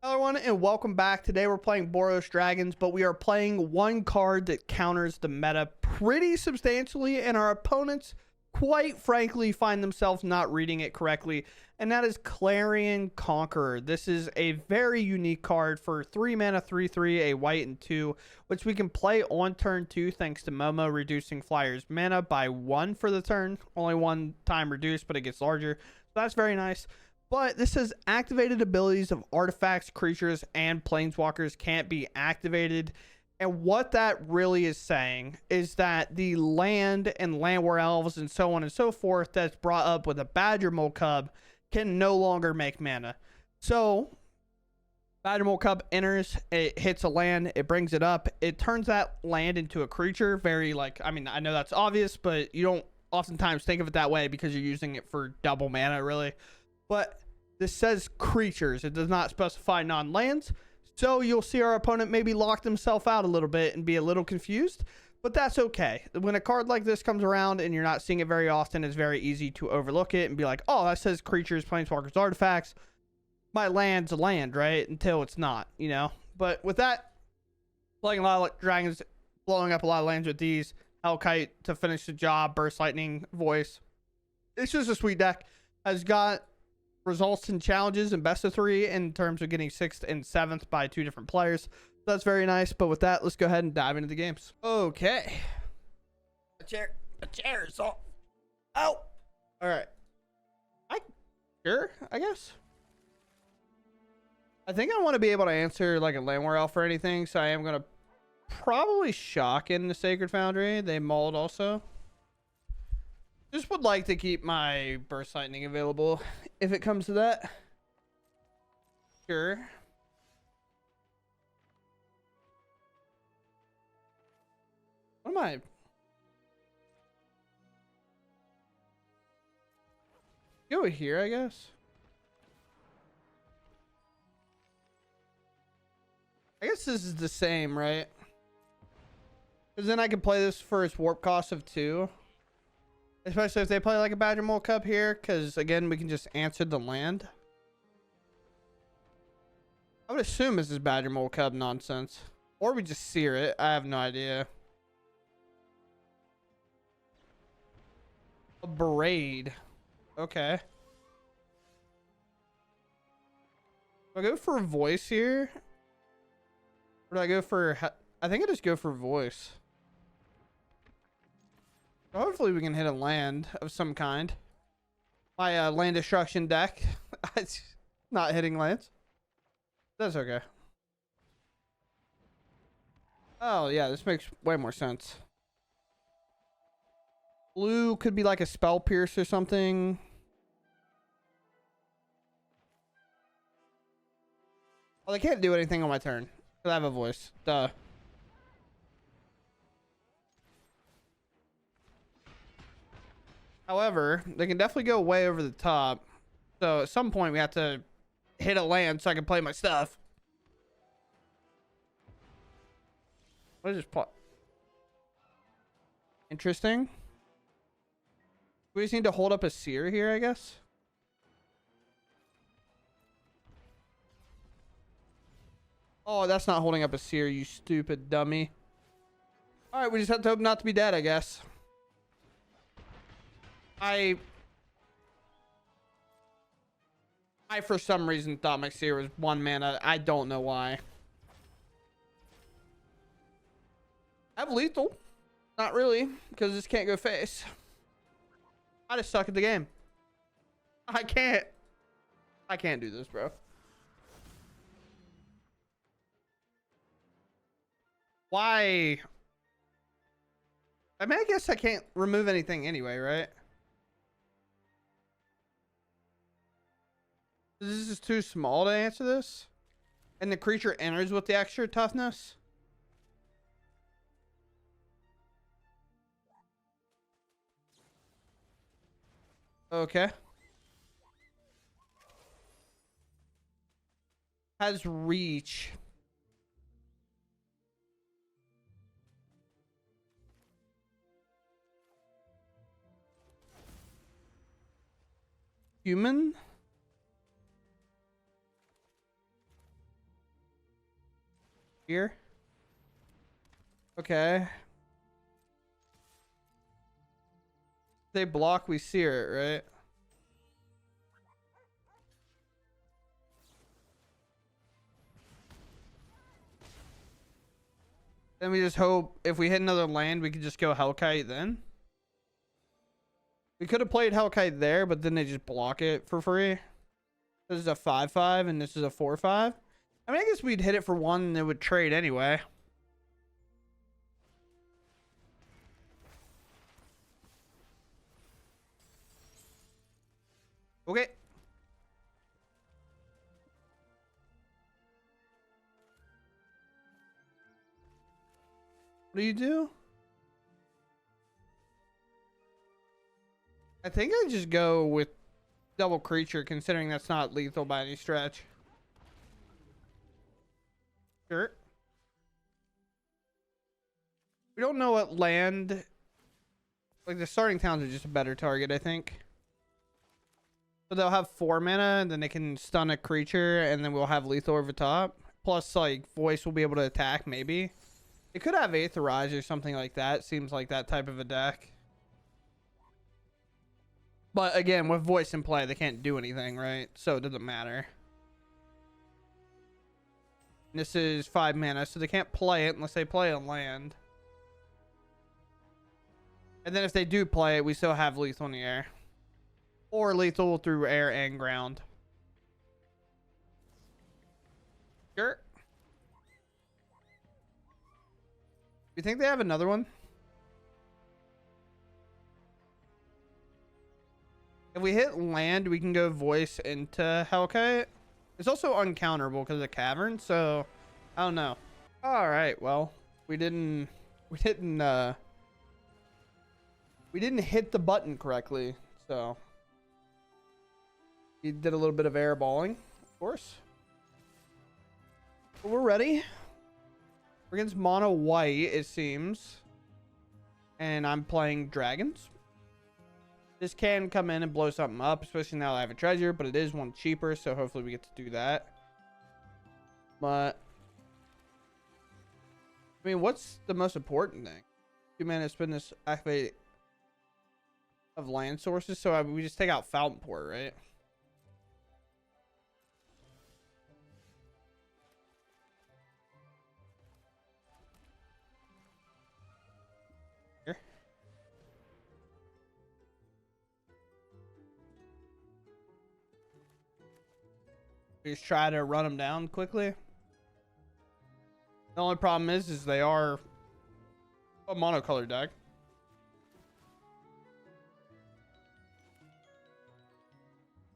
Hello everyone and welcome back. Today we're playing Boros Dragons, but we are playing one card that counters the meta pretty substantially, and our opponents quite frankly find themselves not reading it correctly, and that is Clarion Conqueror. This is a very unique card for 3 mana 3/3, a white and 2, which we can play on turn 2 thanks to Momo reducing Flyer's mana by 1 for the turn. Only one time reduced, but it gets larger, so that's very nice. But this says activated abilities of artifacts, creatures, and planeswalkers can't be activated. And what that really is saying is that the land and land war elves and so on and so forth that's brought up with a Badgermole cub can no longer make mana. So Badgermole cub enters, it hits a land, it brings it up, it turns that land into a creature. Very I know that's obvious, but you don't oftentimes think of it that way because you're using it for double mana really. But this says creatures. It does not specify non-lands. So you'll see our opponent maybe lock themselves out a little bit and be a little confused. But that's okay. When a card like this comes around and you're not seeing it very often, it's very easy to overlook it and be like, oh, that says creatures, planeswalkers, artifacts. My land's a land, right? Until it's not, you know? But with that, playing a lot of dragons, blowing up a lot of lands with these, Hellkite to finish the job, Burst Lightning, Voice. It's just a sweet deck. Has got results and challenges in best of 3 in terms of getting 6th and 7th by 2 different players. So that's very nice. But with that, let's go ahead and dive into the games. Okay. A chair is off. Oh. All right. I guess. I think I want to be able to answer like a land war elf or anything. So I am going to probably shock in the Sacred Foundry. They mauled also. Just would like to keep my Burst Lightning available if it comes to that. Sure. What am I? Go here, I guess. I guess this is the same, right? Because then I can play this for its warp cost of 2. Especially if they play like a Badgermole Cup here, because again, we can just answer the land. I would assume this is Badgermole Cup nonsense. Or we just sear it. I have no idea. A Braid. Okay. Do I go for a Voice here? Or do I go for... I think I just go for Voice. Hopefully we can hit a land of some kind. My land destruction deck. It's not hitting lands. That's okay. Oh yeah, this makes way more sense. Blue could be like a Spell Pierce or something. Well, they can't do anything on my turn because I have a Voice. Duh. However, they can definitely go way over the top. So at some point we have to hit a land so I can play my stuff. What is this plot? Interesting. We just need to hold up a seer here, I guess. Oh, that's not holding up a seer, you stupid dummy. Alright, we just have to hope not to be dead, I guess. I for some reason thought my seer was 1 mana. I don't know why. I have lethal. Not really, because this can't go face. I just suck at the game. I can't do this, bro. Why? I mean, I guess I can't remove anything anyway, right? This is too small to answer this. And the creature enters with the extra toughness. Okay. Has reach. Human? Here. Okay. They block, we sear it, right? Then we just hope if we hit another land, we could just go Hellkite then. We could have played Hellkite there, but then they just block it for free. This is a 5/5 and this is a 4/5. I mean, I guess we'd hit it for one and it would trade anyway. Okay. What do you do? I think I just go with double creature, considering that's not lethal by any stretch. Sure. We don't know what land. Like, the starting towns are just a better target, I think. So they'll have 4 mana, and then they can stun a creature, and then we'll have lethal over top. Plus, like, voice will be able to attack, maybe. It could have Aetherize or something like that. Seems like that type of a deck. But again, with voice in play, they can't do anything, right? So it doesn't matter. This is 5 mana, so they can't play it unless they play on land. And then if they do play it, we still have lethal in the air. Or lethal through air and ground. Sure. You think they have another one? If we hit land, we can go voice into Hellkite. It's also uncounterable because of the cavern, so I don't know. All right, well, we didn't hit the button correctly, so he did a little bit of airballing, of course. But we're ready. We're against mono white, it seems, and I'm playing dragons. This can come in and blow something up, especially now that I have a treasure, but it is one cheaper, so hopefully we get to do that. But I mean, what's the most important thing? 2 mana spin this activate of land sources, so we just take out Fountain Port, right? Here. We just try to run them down quickly. The only problem is they are a monocolor deck.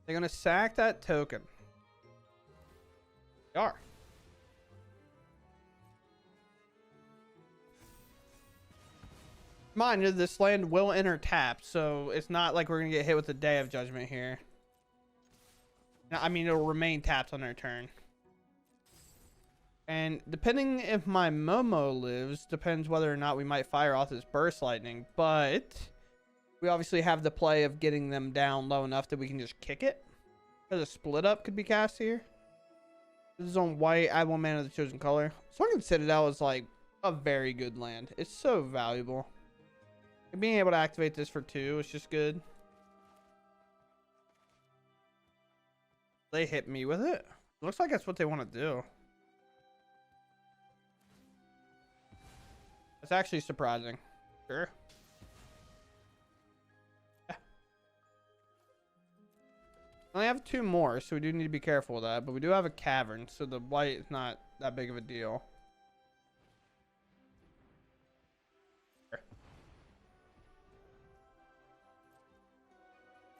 They're gonna sack that token. They are. Mind you, this land will enter tap, so it's not like we're gonna get hit with the Day of Judgment here. I mean, it'll remain tapped on our turn. And depending if my Momo lives, depends whether or not we might fire off this Burst Lightning. But we obviously have the play of getting them down low enough that we can just kick it. Because a Split Up could be cast here. This is on white, add 1 mana to the chosen color. Sunken Citadel is like a very good land. It's so valuable. And being able to activate this for 2 is just good. They hit me with it. Looks like that's what they want to do. It's actually surprising. Sure. Yeah. I only have 2 more, so we do need to be careful with that. But we do have a cavern, so the white is not that big of a deal. Sure.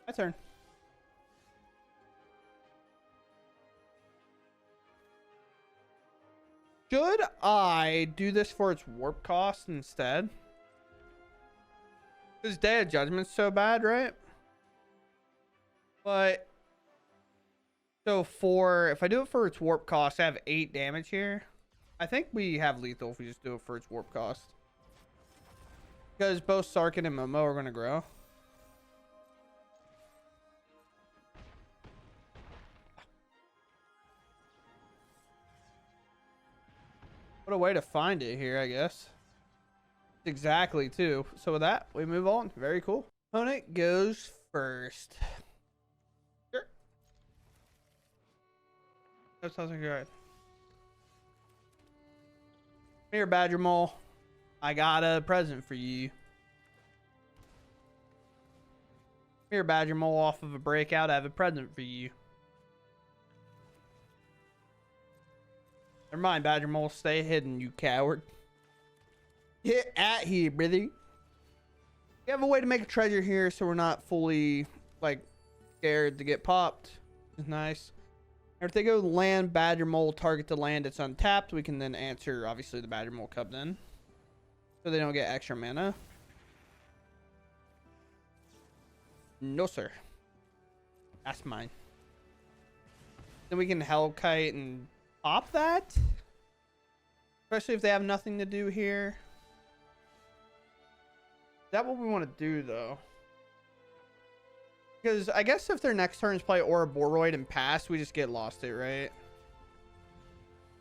My turn. Should I do this for its warp cost instead? Because Day of Judgment's so bad, right? But so if I do it for its warp cost, I have 8 damage here. I think we have lethal if we just do it for its warp cost. Because both Sarkin and Momo are going to grow. What a way to find it here, I guess. Exactly, too. So with that, we move on. Very cool. Opponent goes first. Sure. That sounds like good. Here, Badgermole. I got a present for you. Here, Badgermole, off of a breakout, I have a present for you. Never mind, Badgermole. Stay hidden, you coward. Get at here, brother. We have a way to make a treasure here so we're not fully, like, scared to get popped. It's nice. And if they go land, Badgermole, target the land that's untapped, we can then answer, obviously, the Badgermole Cup then. So they don't get extra mana. No, sir. That's mine. Then we can Hellkite and pop that. Especially if they have nothing to do here. Is that what we want to do, though? Because I guess if their next turns play Ouroboros and pass, we just get lost it, right?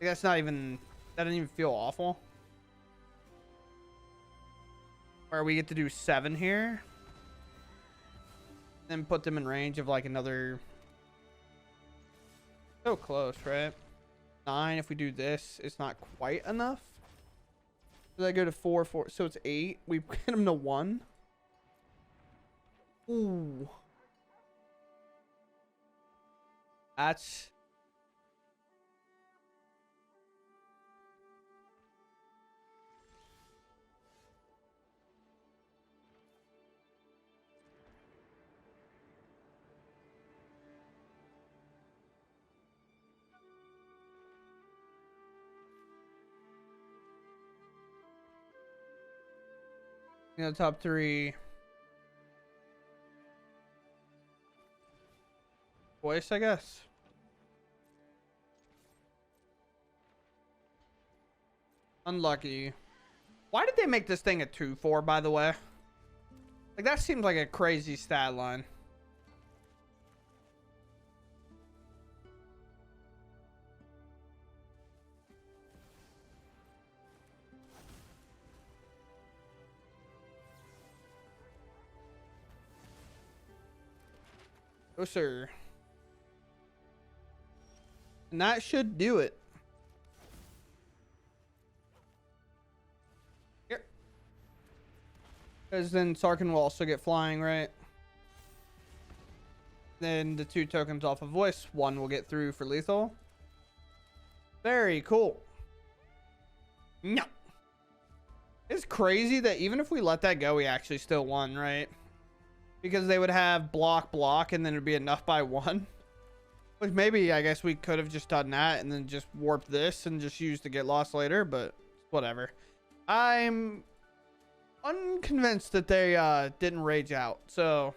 Like that's not even... That doesn't even feel awful. Or we get to do 7 here. Then put them in range of like another... So close, right? 9. If we do this, it's not quite enough. So I go to 4, 4. So it's 8. We get them to 1. Ooh. That's... You know, top 3. Voice, I guess. Unlucky. Why did they make this thing a 2/4, by the way? Like, that seems like a crazy stat line. Oh, sir. And that should do it. Here. Because then Sarkin will also get flying, right? Then the 2 tokens off of voice. 1 will get through for lethal. Very cool. No. It's crazy that even if we let that go, we actually still won, right? Because they would have block, block, and then it'd be enough by 1. Which maybe, I guess we could have just done that and then just warped this and just used to get lost later, but whatever. I'm unconvinced that they didn't rage out. So,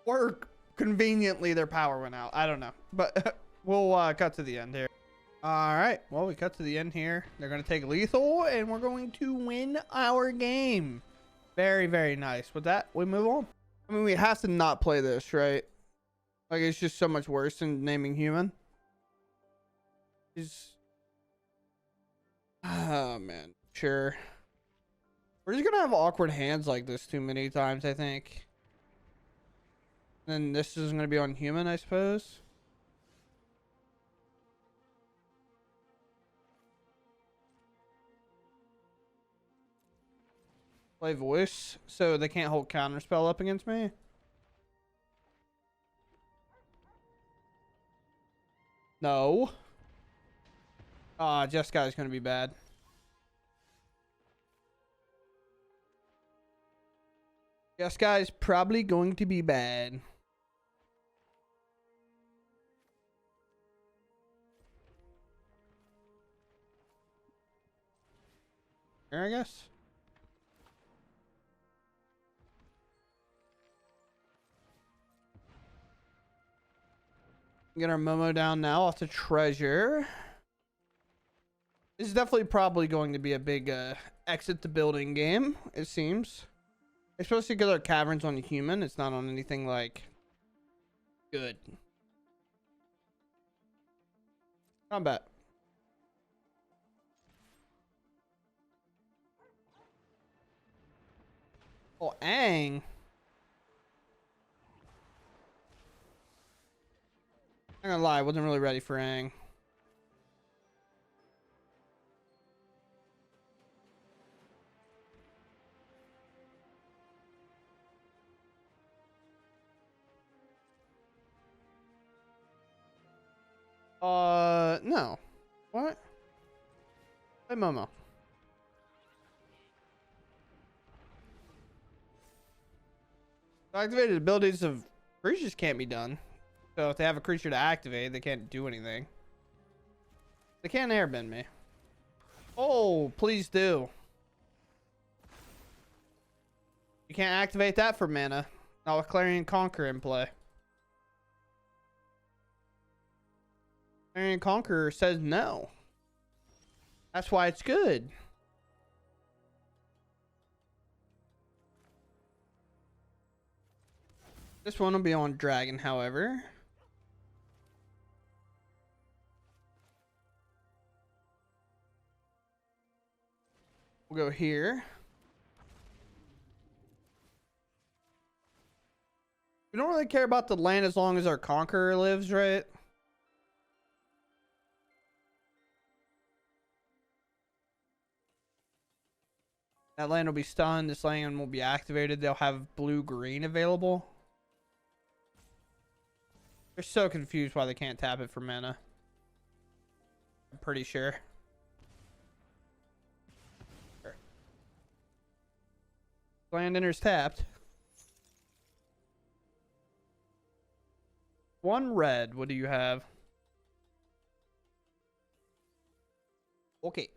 or conveniently their power went out. I don't know. But we'll cut to the end here. All right. Well, we cut to the end here. They're going to take lethal and we're going to win our game. Very, very nice. With that, we move on. I mean, we have to not play this, right? Like, it's just so much worse than naming human. Oh, man. Sure. We're just gonna have awkward hands like this too many times, I think. Then this is gonna be on human, I suppose. Play voice, so they can't hold counterspell up against me. No. Ah, Jeskai gonna be bad. Jeskai probably going to be bad. Here, I guess. Get our Momo down now off the treasure. This is definitely probably going to be a big exit the building game, it seems. Especially because our caverns on human. It's not on anything like good. Combat. Oh, Aang. I'm gonna lie, I wasn't really ready for Aang. No. What? Hey, Momo. Activated abilities of creatures can't be done. So if they have a creature to activate, they can't do anything. They can't airbend me. Oh, please do. You can't activate that for mana. Not with Clarion Conqueror in play. Clarion Conqueror says no. That's why it's good. This one will be on Dragon, however. We'll go here. We don't really care about the land as long as our Conqueror lives, right? That land will be stunned. This land will be activated. They'll have blue-green available. They're so confused why they can't tap it for mana. I'm pretty sure. Land enters tapped. One red. What do you have? Okay.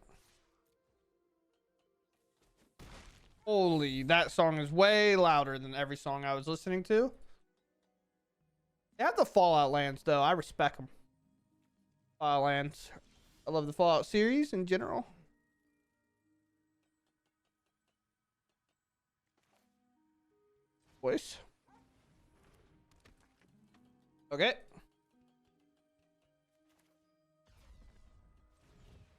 Holy, that song is way louder than every song I was listening to. They have the Fallout lands, though. I respect them. Fallout lands. I love the Fallout series in general. Voice. Okay.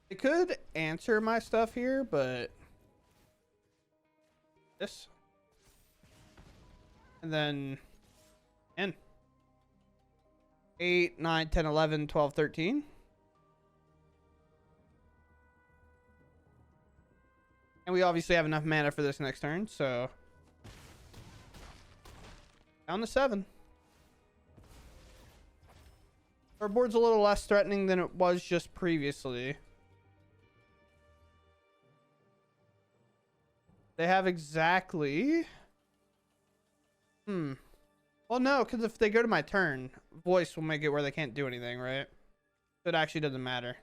They could answer my stuff here, but this. And then 10. 8, 9, 10, 11, 12, 13. And we obviously have enough mana for this next turn, so down to 7. Our board's a little less threatening than it was just previously. They have exactly... Well, no, because if they go to my turn, voice will make it where they can't do anything, right? So it actually doesn't matter.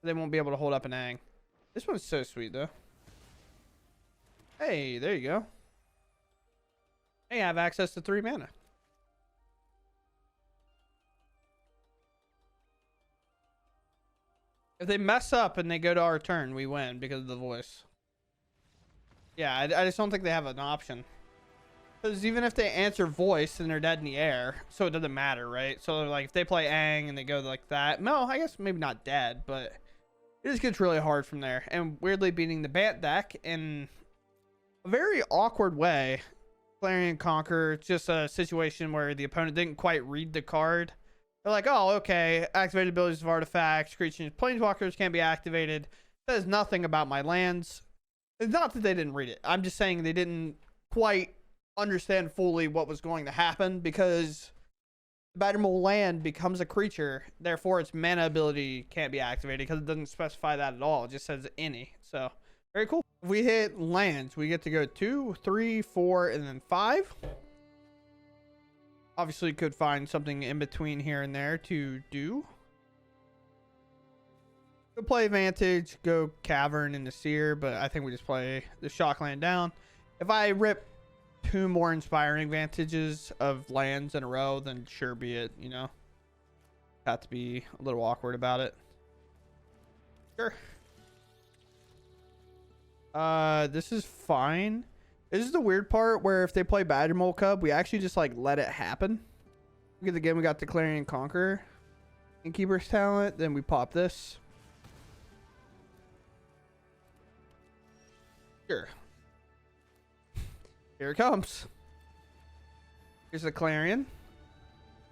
They won't be able to hold up an Aang. This one's so sweet, though. Hey, there you go. Hey, I have access to 3 mana. If they mess up and they go to our turn, we win because of the voice. Yeah, I just don't think they have an option. Because even if they answer voice, then they're dead in the air. So it doesn't matter, right? So like if they play Aang and they go like that. No, I guess maybe not dead, but it just gets really hard from there. And weirdly beating the Bant deck in a very awkward way. Clarion Conqueror, it's just a situation where the opponent didn't quite read the card. They're like, oh, okay, activated abilities of artifacts, creatures, planeswalkers can't be activated. Says nothing about my lands. It's not that they didn't read it. I'm just saying they didn't quite understand fully what was going to happen because the Badgermole land becomes a creature. Therefore, its mana ability can't be activated because it doesn't specify that at all. It just says any. So, very cool. If we hit lands, we get to go 2, 3, 4, and then 5. Obviously, could find something in between here and there to do. Go play Vantage, go Cavern in the Seer, but I think we just play the Shock land down. If I rip 2 more Inspiring Vantages of lands in a row, then sure be it, you know. Have to be a little awkward about it. Sure. This is fine. This is the weird part where if they play Badgermole Cub, we actually just like let it happen. Look at the game, we got the Clarion Conqueror and Keeper's Talent, then we pop this. Sure. Here it comes. Here's the Clarion.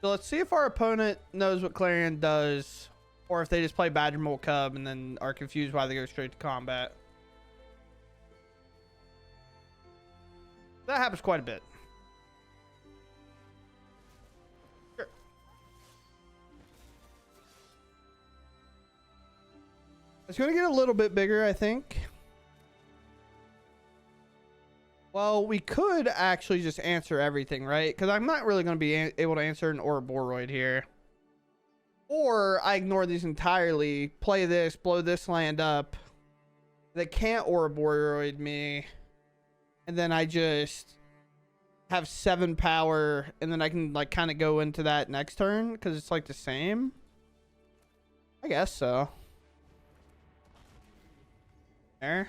So let's see if our opponent knows what Clarion does, or if they just play Badgermole Cub and then are confused why they go straight to combat. That happens quite a bit. Sure. It's going to get a little bit bigger, I think. Well, we could actually just answer everything, right? Because I'm not really going to be able to answer an Ouroboros here. Or I ignore these entirely, play this, blow this land up. They can't Ouroboros me. And then I just have 7 power, and then I can like kind of go into that next turn because it's like the same. I guess so. There.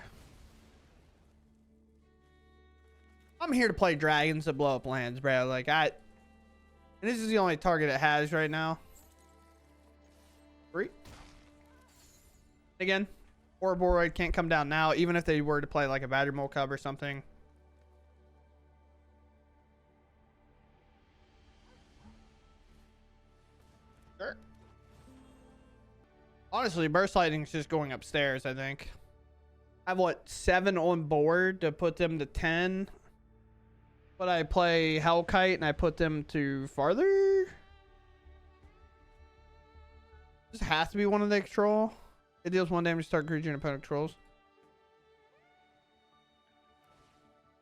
I'm here to play dragons that blow up lands, bro. Like and this is the only target it has right now. 3. Again, Ouroboros can't come down now, even if they were to play like a Badgermole Cub or something. Sure. Honestly, Burst Lightning is just going upstairs, I think. I have, what, 7 on board to put them to 10. But I play Hellkite and I put them to farther. This has to be one of the control. It deals 1 damage to target creature and opponent controls.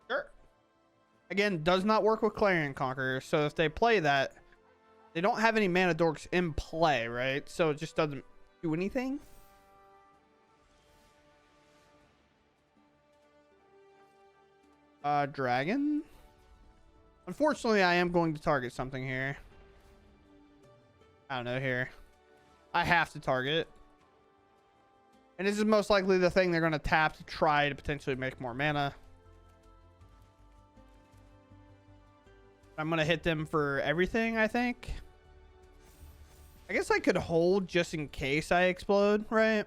Sure. Again, does not work with Clarion Conqueror. So if they play that, they don't have any mana dorks in play, right? So it just doesn't do anything. Dragon. Unfortunately, I am going to target something here. I don't know here. I have to target. And this is most likely the thing they're going to tap to try to potentially make more mana. I'm going to hit them for everything, I think. I guess I could hold just in case I explode, right?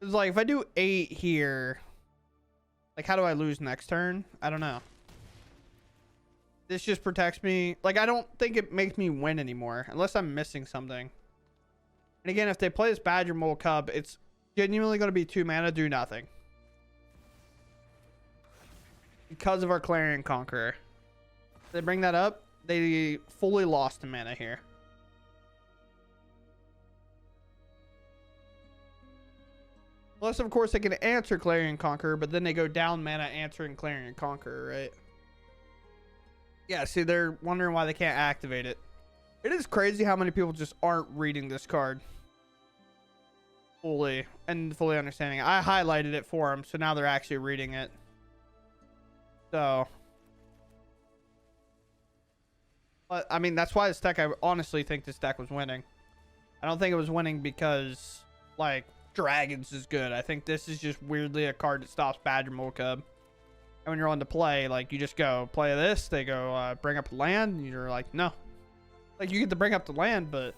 It's like if I do 8 here, like how do I lose next turn? I don't know. This just protects me. Like I don't think it makes me win anymore unless I'm missing something. And again, if they play this Badgermole Cub, it's genuinely going to be 2 mana, do nothing. Because of our Clarion Conqueror. If they bring that up, they fully lost the mana here. Unless, of course, they can answer Clarion Conqueror, but then they go down mana answering Clarion Conqueror, right? Yeah, see, they're wondering why they can't activate it. It is crazy how many people just aren't reading this card fully understanding it. I highlighted it for them, so now they're actually reading it. So, but I mean, that's why this deck, I honestly think this deck was winning. I don't think it was winning because, like, Dragons is good. I think this is just weirdly a card that stops Badgermole Cub. And when you're on to play, like, you just go play this, they go bring up the land, and you're like, no. Like, you get to bring up the land, but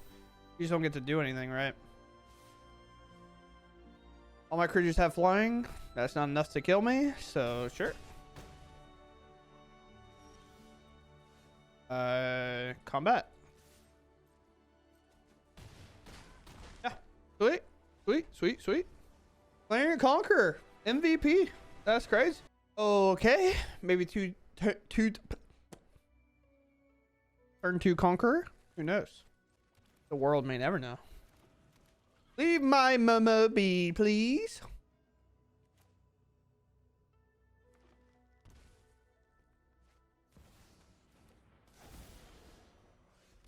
you just don't get to do anything, right? All my creatures have flying. That's not enough to kill me, so sure. Combat. Yeah. Sweet. Sweet, sweet, sweet. Clarion Conqueror. MVP. That's crazy. Okay. Maybe turn 2 Conqueror? Who knows? The world may never know. Leave my Momo be, please.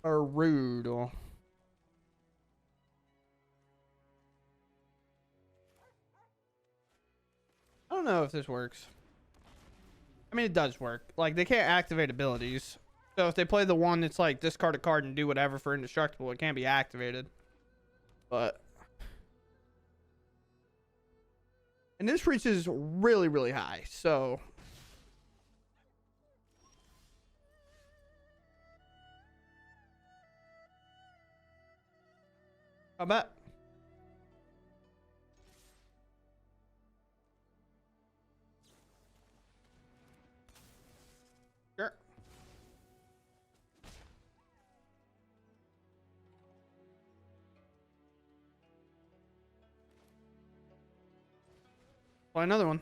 Or rude. I don't know if this works. I mean, it does work. Like, they can't activate abilities. So if they play the one that's like discard a card and do whatever for indestructible, it can't be activated. But. And this reach is really, really high. So. Combat. Play another one.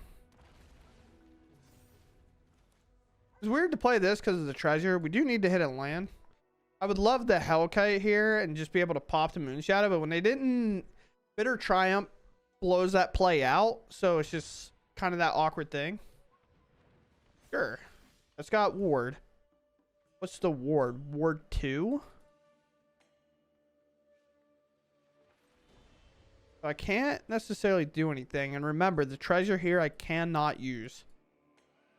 It's weird to play this because of the treasure. We do need to hit a land. I would love the Hellkite here and just be able to pop the Moonshadow, but when they didn't, Bitter Triumph blows that play out, so it's just kind of that awkward thing. Sure. It's got Ward. What's the Ward? Ward 2? I can't necessarily do anything. And remember, the treasure here I cannot use.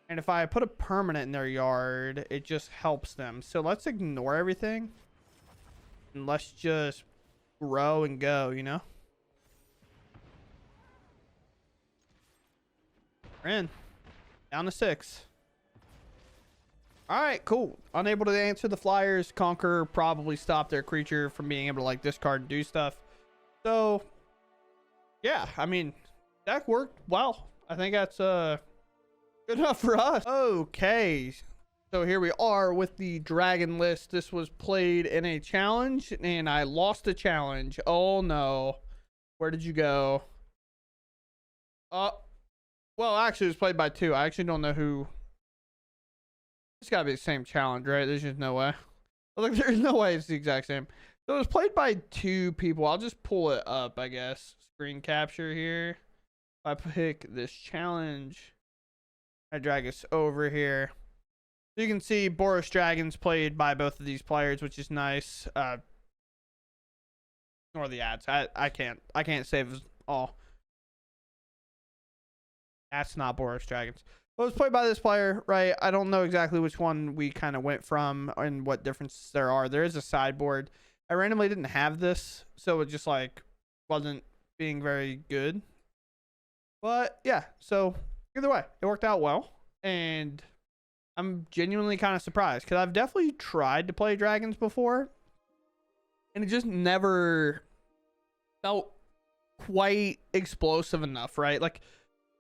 And if I put a permanent in their yard, it just helps them. So let's ignore everything. And let's just grow and go, you know? We're in. Down to 6. Alright, cool. Unable to answer the flyers. Conquer probably stopped their creature from being able to like discard and do stuff. So, yeah, I mean, deck worked well. I think that's good enough for us. Okay, so here we are with the dragon list. This was played in a challenge and I lost the challenge. Oh no. Where did you go? Well, actually it was played by 2. I actually don't know who. It's gotta be the same challenge, right? There's just no way. Like, there's no way it's the exact same. So it was played by 2 people. I'll just pull it up, I guess. Screen capture here. I pick this challenge. I drag us over here. So you can see Boros Dragons played by both of these players, which is nice. Ignore the ads. I can't save all. That's not Boros Dragons. Well, it was played by this player, right? I don't know exactly which one we kind of went from and what differences there are. There is a sideboard. I randomly didn't have this, so it just like wasn't being very good. But yeah, so either way, it worked out well. And I'm genuinely kind of surprised because I've definitely tried to play dragons before. And it just never felt quite explosive enough, right? Like,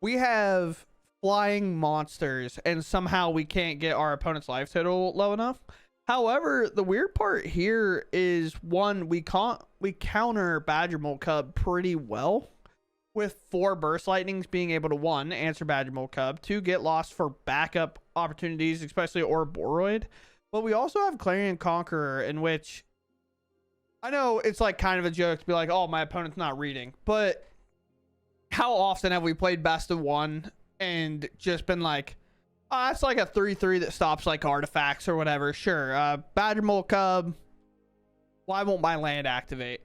we have flying monsters and somehow we can't get our opponent's life total low enough. However, the weird part here is, one, we counter Badgermole Cub pretty well with 4 Burst Lightnings being able to, 1, answer Badgermole Cub, 2, get lost for backup opportunities, especially Ouroboros. But we also have Clarion Conqueror, in which I know it's like kind of a joke to be like, oh, my opponent's not reading, but how often have we played best of 1 and just been like, oh, that's like a 3/3 that stops like artifacts or whatever. Sure. Badgermole Cub. Why won't my land activate?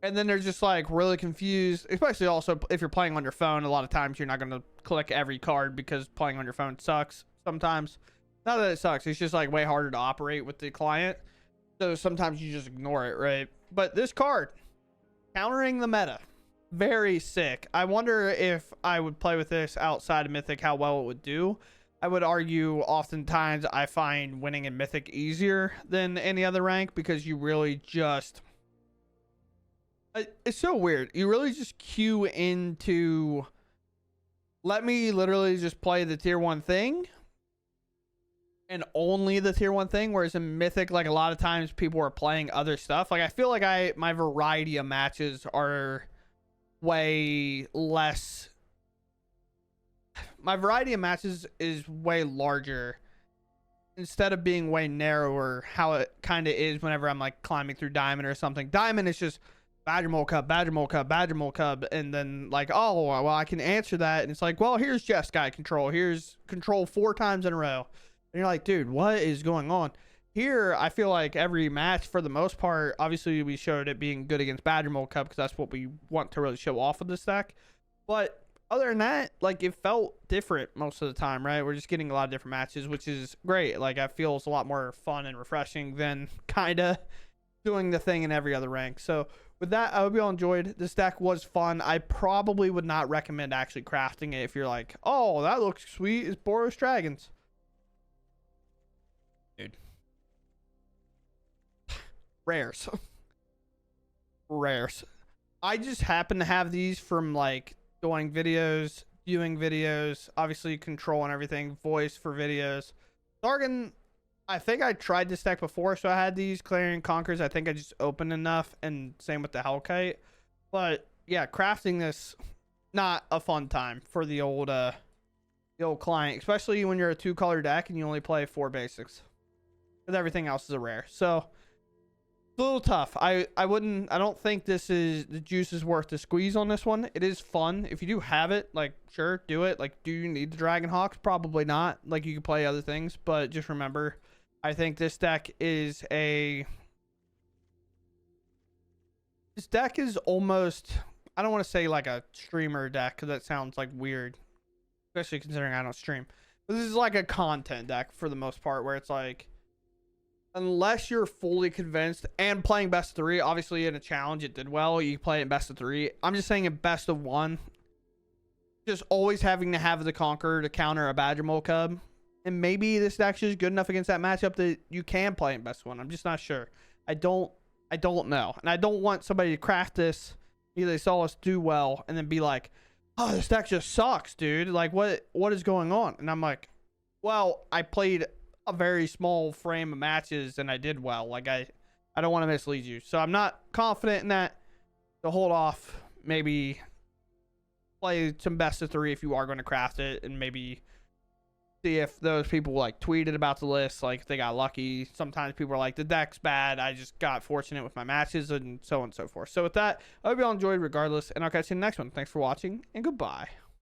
And then they're just like really confused, especially also if you're playing on your phone. A lot of times you're not going to click every card because playing on your phone sucks sometimes. Not that it sucks. It's just like way harder to operate with the client. So sometimes you just ignore it, right? But this card, countering the meta. Very sick. I wonder if I would play with this outside of Mythic, how well it would do. I would argue oftentimes I find winning in Mythic easier than any other rank because you really just... It's so weird. You really just queue into... Let me literally just play the tier 1 thing. And only the tier 1 thing. Whereas in Mythic, like a lot of times people are playing other stuff. Like I feel like my variety of matches are way less... My variety of matches is way larger instead of being way narrower, how it kind of is whenever I'm like climbing through Diamond or something. Diamond is just Badgermole Cub, Badgermole Cub, Badgermole Cub, and then like, oh, well, I can answer that. And it's like, well, here's Jeskai control. Here's control 4 times in a row. And you're like, dude, what is going on? Here, I feel like every match, for the most part, obviously we showed it being good against Badgermole Cub because that's what we want to really show off of this deck. But other than that, like, it felt different most of the time, right? We're just getting a lot of different matches, which is great. Like, I feel it's a lot more fun and refreshing than kind of doing the thing in every other rank. So with that, I hope you all enjoyed. This deck was fun. I probably would not recommend actually crafting it if you're like, oh, that looks sweet. It's Boros Dragons. Dude. Rares. Rares. I just happen to have these from, like, doing videos, viewing videos, obviously control and everything, voice for videos. Sargon, I think I tried this deck before, so I had these Clarion Conquerors. I think I just opened enough, and same with the Hellkite. But yeah, crafting this not a fun time for the old client, especially when you're a 2-color deck and you only play 4 basics, because everything else is a rare. So it's a little tough. I don't think the juice is worth the squeeze on this one. It is fun if you do have it. Like, sure, do it. Like, do you need the Dragon Hawks? Probably not. Like, you can play other things, but just remember, I think this deck is almost, I don't want to say like a streamer deck, because that sounds like weird, especially considering I don't stream. But this is like a content deck for the most part, where it's like, unless you're fully convinced and playing best of 3, obviously in a challenge it did well, you play it in best of 3. I'm just saying in best of 1, just always having to have the Conqueror to counter a Badgermole Cub. And maybe this deck's just good enough against that matchup that you can play in best of 1. I'm just not sure. I don't know. And I don't want somebody to craft this, either they saw us do well and then be like, oh, this deck just sucks, dude. Like, what is going on? And I'm like, well, I played a very small frame of matches and I did well. Like, I don't want to mislead you. So I'm not confident in that. To hold off, maybe play some best of 3 if you are going to craft it, and maybe see if those people like tweeted about the list, like if they got lucky. Sometimes people are like, the deck's bad, I just got fortunate with my matches, and so on and so forth. So with that, I hope you all enjoyed regardless, and I'll catch you in the next one. Thanks for watching, and goodbye.